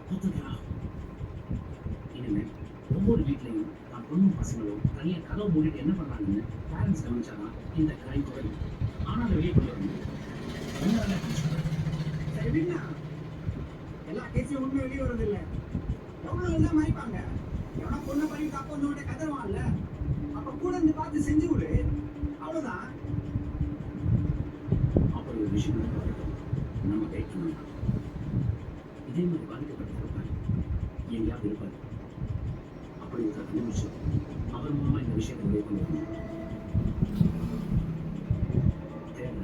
புரியுதா? இனிமே ஒவ்வொரு வீட்லயும் தான் பொண்ணும் பசங்களும் தனியா கதவு மூடிட்டு என்ன பண்றாங்கன்னு பேரண்ட்ஸ் கவனிச்சாதான் இந்த கிரைம் குறையும். ஆனா அதை வெளியே கொண்டு வரணும். எப்படின்னா எல்லா கேஸையும் உண்மை வெளியே வருது இல்ல. எவ்வளவு எல்லாம் மறைப்பாங்க. எவனா பொண்ணை பண்ணிட்டு அப்போ உன்னோட கதருவான்ல, அப்ப கூட இருந்து பார்த்து செஞ்சு விடு, அவ்வளவுதான். அப்படி ஒரு விஷயம் நடக்க வரைக்கும் நம்ம கைட் பண்ணலாம். இதே மாதிரி பாதிக்கப்பட்டிருப்பாரு, எங்கேயாவது இருப்பாரு. அப்படி ஒரு கண்டுபிடிச்சு அவர் மூலமா இந்த விஷயத்தை வெளியே கொண்டு வரணும். தேவை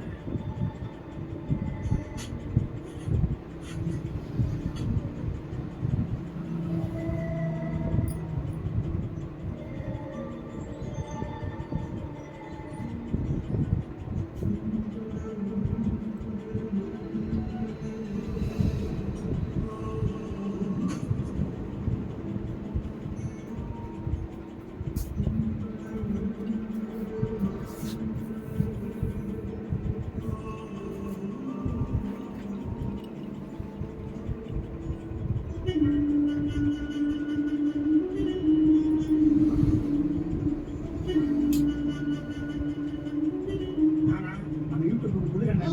ஆனா நம்ம யூடியூப் புதுகண்டா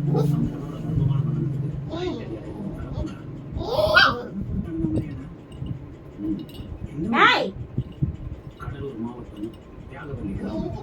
நம்மளோட மர்மமான மரணத்துக்கு கைத்தறி அடைக்கும் தரப்புனா கடலூர் மாவட்டம் தியாகவல்லி கிராமம்.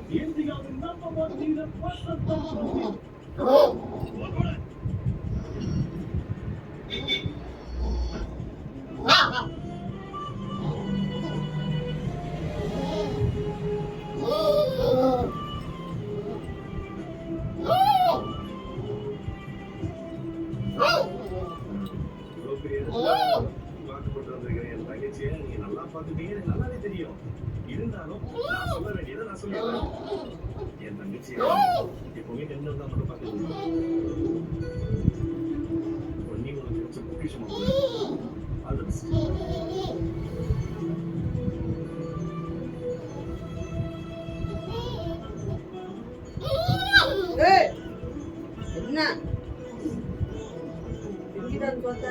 என் தங்கச்சியை நீங்க நல்லா பார்த்துட்டீங்க, எனக்கு நல்லாவே தெரியும். இருந்தாலும் நான் சொல்ல வேண்டியதை நான் சொல்லிடுறேன். என் தங்கச்சி எப்பவுமே கண்ணு தான் மட்டும் பார்த்துக்கணும். பொன்னி உனக்கு கிடைச்ச பொக்கிஷமா அது என்ன எங்கிட்ட பார்த்த